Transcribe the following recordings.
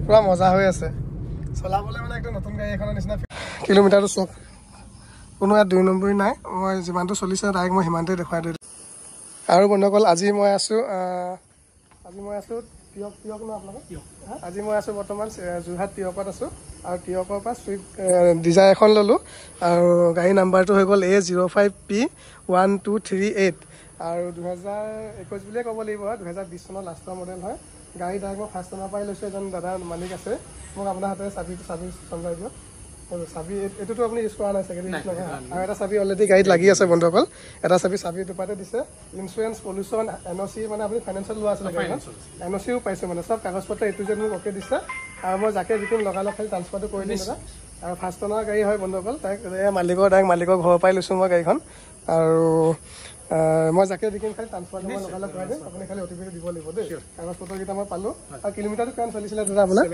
পুৰা মজা হৈ আছে চলাবলৈ মানে একদম নতুন গাড়ী এখনৰ নিচিনা কিলোমিটাৰটো চক কোনো ইয়াত 2 নম্বৰ নাই মই যিমানটো চলিছে ডাইৰেক্ট মই সিমানটোৱে দেখুৱাই দিলোঁ আৰু বন্ধুসকল আজি মই আছোঁ তিয়ক ন আপোনালোকক আজি মই আছোঁ বৰ্তমান যোৰহাট তিয়কত আছোঁ আৰু তিয়কৰ পৰা চুইফ্ট ডিজায়াৰ এখন ল'লোঁ আৰু গাড়ী নাম্বাৰটো হৈ গ'ল A05P1238 আৰু 2021 বুলিয়ে ক'ব লাগিব 2020 চনৰ লাষ্টৰ মডেল হয় গাড়ী ডাইৰেক্ট মই ফাৰ্ষ্ট টাইমৰ পৰাই লৈছোঁ এজন দাদা মালিক আছে মোক আপোনাৰ হাতে চাবি চমজাই দিয়ক চাবি এইটোতো আপুনি ইউজ কৰা নাই চাগে আৰু এটা চাবি অলৰেডি গাড়ীত লাগি আছে বন্ধুসকল এটা চাবি দুপাতে দিছে ইঞ্চুৰেঞ্চ পলিউশ্যন NOC মানে আপুনি ফাইনেন্সিয়েল লোৱা আছিলে গাড়ীখন NOCও পাইছে মানে চব কাগজ পত্ৰ A to Z মোক অ'কে দিছে আৰু মই যাকে যিটো লগালগ খালি ট্ৰান্সফাৰটো কৰি দিম দাদা আৰু ফাৰ্ষ্ট টাইমৰ গাড়ী হয় বন্ধুসকল ডাইৰেক্ট মালিকৰ ঘৰৰ পৰাই লৈছোঁ মই গাড়ীখন আৰু মই যাকে দেখিম খালি ট্ৰান্সফাৰটো মই লগালগ কৰাই দিম আপুনি খালি OTP দিব লাগিব দেই কাগজ পত্ৰকেইটা মই পালোঁ আৰু কিলোমিটাৰটো কিমান চলিছিলে দাদা আপোনাৰ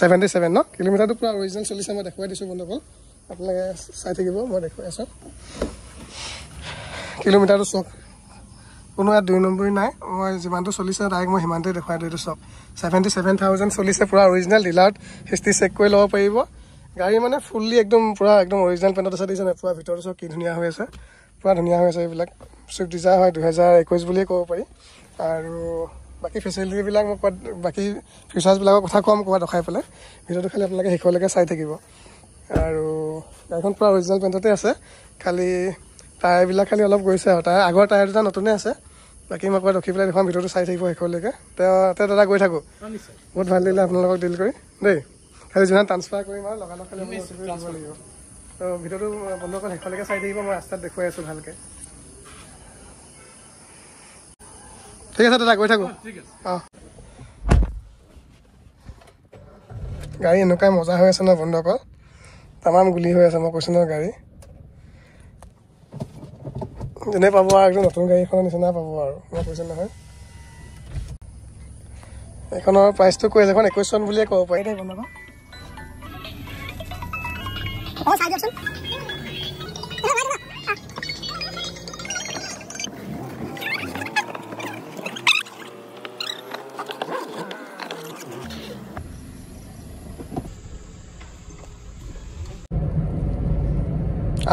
77 ন কিলোমিটাৰটো পুৰা অৰিজিনেল চলিছে মই দেখুৱাই দিছোঁ বন্ধুসকল আপোনালোকে চাই থাকিব মই দেখুৱাই আছোঁ কিলোমিটাৰটো চক কোনো ইয়াত 2 নম্বৰ নাই মই যিমানটো চলিছে ডাইৰেক্ট মই সিমানটোৱে দেখুৱাই দিলোঁ চক 77,000 চলিছে পুৰা অৰিজিনেল ডিলাৰত হিষ্ট্ৰী চেক কৰি ল'ব পাৰিব গাড়ী মানে ফুল্লি একদম পুৰা একদম অৰিজিনেল পেণ্টত আছে দিছে পুৰা ভিতৰটো চব কি ধুনীয়া হৈ আছে পুৰা ধুনীয়া হৈ আছে এইবিলাক চুইফ্ট ডিজায়াৰ হয় 2021 বুলিয়ে ক'ব পাৰি আৰু বাকী ফেচিলিটিবিলাক মই ক'ত বাকী ফিচাৰ্ছবিলাকৰ কথা ক'ম ক'ৰবাত ৰখাই পেলাই ভিডিঅ'টো খালি আপোনালোকে শেষলৈকে চাই থাকিব আৰু গাড়ীখন পুৰা অৰিজিনেল পেণ্টতে আছে খালি টায়াৰবিলাক খালি অলপ গৈছে আৰু আগৰ টায়াৰ দুটা নতুনে আছে বাকী মই ক'ৰবাত ৰখি পেলাই দেখুৱাম ভিডিঅ'টো চাই থাকিব শেষলৈকে তেওঁ দাদা গৈ থাকোঁ বহুত ভাল লাগিলে আপোনালোকক ডিল কৰি দেই খালি যিমান ট্ৰান্সফাৰ কৰিম আৰু লগালগ খালি দিব লাগিব তো ভিডিঅ'টো বন্ধুসকল শেষলৈকে চাই থাকিব মই ৰাস্তাত দেখুৱাই আছোঁ ভালকৈ ঠিক আছে দাদা গৈ থাকোঁ অঁ গাড়ী এনেকুৱাই মজা হৈ আছে ন বন্ধুসকল তামাম গুলি হৈ আছে মই কৈছোঁ নহয় গাড়ী যেনে পাব আৰু একদম নতুন গাড়ীখনৰ নিচিনা পাব আৰু মই কৈছোঁ নহয় এইখনৰ প্ৰাইচটো কৈ আছে এখন 21 চন বুলিয়ে ক'ব পাৰি দেই বন্ধুসকল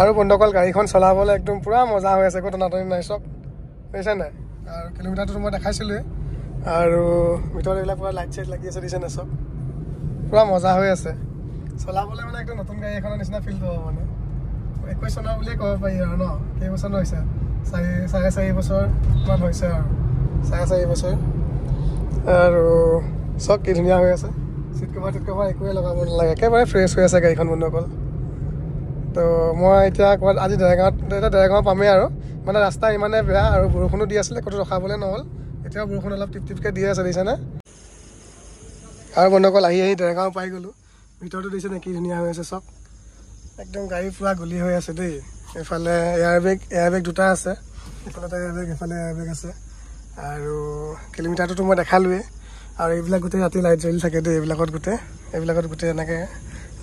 আৰু বন্ধুসকল গাড়ীখন চলাবলৈ একদম পুৰা মজা হৈ আছে একো টনাটনি নাই চব বুজিছে নাই আৰু কিলোমিটাৰটো মই দেখাইছিলোঁৱে আৰু ভিতৰত এইবিলাক পুৰা লাইট চাইট লাগি আছে দিছে নাই চব পুৰা মজা হৈ আছে চলাবলৈ মানে একদম নতুন গাড়ী এখনৰ নিচিনা ফিল পাব মানে 21 চনৰ বুলিয়ে ক'ব পাৰি আৰু ন কেইবছৰ হৈছে 4.5 বছৰমান হৈছে আৰু 4.5 বছৰ আৰু চব কি ধুনীয়া হৈ আছে চিট কভাৰ একোৱে লগাব নালাগে একেবাৰে ফ্ৰেছ হৈ আছে গাড়ীখন বন্ধুসকল তো মই এতিয়া ক'ৰবাত আজি দেৰগাঁৱত পামেই আৰু মানে ৰাস্তা ইমানে বেয়া আৰু বৰষুণো দি আছিলে ক'তো ৰখাবলৈ নহ'ল এতিয়াও বৰষুণ অলপ টিপকৈ দি আছে দিছেনে আৰু বন্ধুসকল আহি দেৰগাঁও পাই গ'লোঁ ভিতৰতো দিছে নে কি ধুনীয়া হৈ আছে চব একদম গাড়ী পুৰা গুলি হৈ আছে দেই এইফালে এয়াৰবেগ দুটা আছে এইফালে এয়াৰবেগ আছে আৰু কিলোমিটাৰটোতো মই দেখালোৱেই আৰু এইবিলাক গোটেই ৰাতি লাইট জ্বলি থাকে দেই এইবিলাকত গোটেই এনেকৈ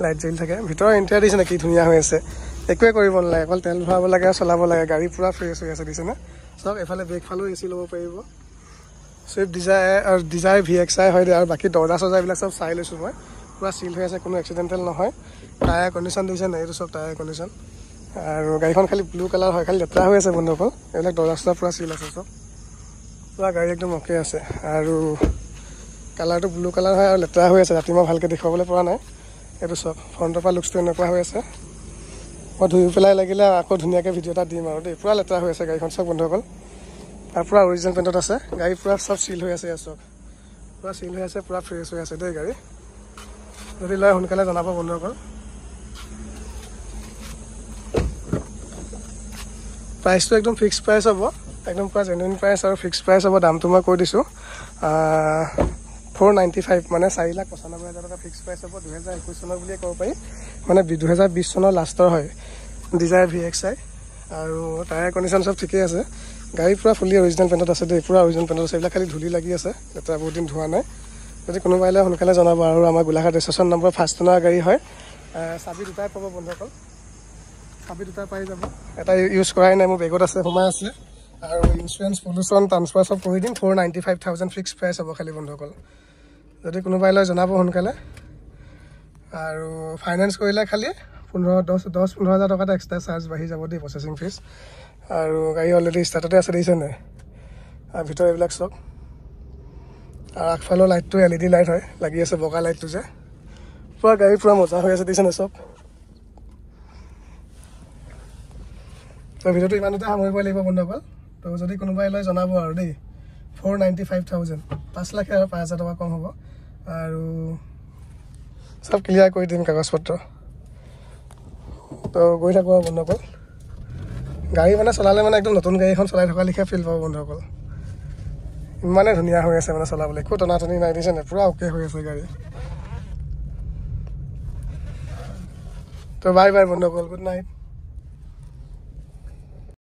লাইট জ্বলি থাকে ভিতৰৰ ইণ্টেৰিয়ৰ দিছে নে কি ধুনীয়া হৈ আছে একোৱে কৰিব নালাগে অকল তেল ভৰাব লাগে আৰু চলাব লাগে গাড়ী পুৰা ফ্ৰেছ হৈ আছে দিছেনে চব এইফালে ব্ৰেকফালেও AC ল'ব পাৰিব চুইফ্ট ডিজায়াৰ VXI হয় আৰু বাকী দৰ্জা চৰ্জাবিলাক চব চাই লৈছোঁ মই পুৰা চিল হৈ আছে কোনো এক্সিডেণ্টেল নহয় টায়াৰ কণ্ডিশ্যন দিছে নাই এইটো চব টায়াৰ কণ্ডিশ্যন আৰু গাড়ীখন খালি ব্লু কালাৰ হয় খালি লেতেৰা হৈ আছে বন্ধুসকল এইবিলাক দৰ্জা চৰ্জা পুৰা চিল আছে চব পুৰা গাড়ী একদম অ'কে আছে আৰু কালাৰটো ব্লু কালাৰ হয় আৰু লেতেৰা হৈ আছে ৰাতি মই ভালকৈ দেখুৱাবলৈ পৰা নাই এইটো চব ফ্ৰণ্টৰ পৰা লুকছটো এনেকুৱা হৈ আছে মই ধুই পেলাই লাগিলে আকৌ ধুনীয়াকৈ ভিডিঅ' এটা দিম আৰু দেই পুৰা লেতেৰা হৈ আছে গাড়ীখন চব বন্ধুসকল আৰু পুৰা অৰিজিনেল পেণ্টত আছে গাড়ী পুৰা চব চিল হৈ আছে চব পুৰা চিল হৈ আছে পুৰা ফ্ৰেছ হৈ আছে দেই গাড়ী যদি লয় সোনকালে জনাব বন্ধুসকল প্ৰাইচটো একদম ফিক্স প্ৰাইচ হ'ব একদম পুৰা জেনুইন প্ৰাইচ আৰু ফিক্স প্ৰাইচ হ'ব দামটো মই কৈ দিছোঁ 495 মানে 4,95,000 টকা ফিক্স প্ৰাইচ হ'ব 2021 চনৰ বুলিয়ে ক'ব পাৰি মানে 2020 চনৰ লাষ্টৰ হয় ডিজায়াৰ VXI আৰু টায়াৰ কণ্ডিশ্যন চব ঠিকেই আছে গাড়ী পুৰা ফুলি অৰিজিনেল পেণ্টত আছে দেই পুৰা অৰিজিনেল পেণ্টত আছে এইবিলাক খালি ধূলি লাগি আছে লেতেৰা বহুত দিন ধোৱা নাই যদি কোনোবা আহিলে সোনকালে জনাব আৰু আমাৰ গোলাঘাট ষ্টেচন নম্বৰ 5 টনৰ গাড়ী হয় চাবি দুটাই পাব বন্ধুসকল চাবি দুটা পাই যাব এটা ইউজ কৰাই নাই মোৰ বেগত আছে সোমাই আছে আৰু ইঞ্চুৰেঞ্চ পলিউশ্যন ট্ৰান্সফাৰ চব কৰি দিম 495,000 ফিক্স প্ৰাইচ হ'ব খালি বন্ধুসকল যদি কোনোবাই লয় জনাব সোনকালে আৰু ফাইনেন্স কৰিলে খালি 10-15 হাজাৰ টকাটা এক্সট্ৰা চাৰ্জ বাঢ়ি যাব দেই প্ৰচেছিং ফিজ আৰু গাড়ী অলৰেডি ষ্টাৰ্টতে আছে দেখিছে নাই আৰু ভিতৰত এইবিলাক চব আৰু আগফালৰ লাইটটো LED লাইট হয় লাগি আছে বগা লাইটটো যে পুৰা গাড়ী পুৰা মজা হৈ আছে দেখিছে নাই চব তো ভিডিঅ'টো ইমানতে সামৰিব লাগিব বন্ধুসকল তো যদি কোনোবাই লয় জনাব আৰু দেই 495,000 5 লাখ আৰু 5,000 টকা কম হ'ব আৰু সব ক্লিয়াৰ কৰি দিম কাগজ পত্ৰ তো গৈ থাকোঁ আৰু বন্ধুসকল গাড়ী মানে চলালে মানে একদম নতুন গাড়ী এখন চলাই থকা লিখা ফিল পাব বন্ধুসকল ইমানে ধুনীয়া হৈ আছে মানে চলাবলৈ একো টনাটনি নাই দিছে নে পুৰা অ'কে হৈ আছে গাড়ী তো বাই বাই বন্ধুসকল গুড নাইট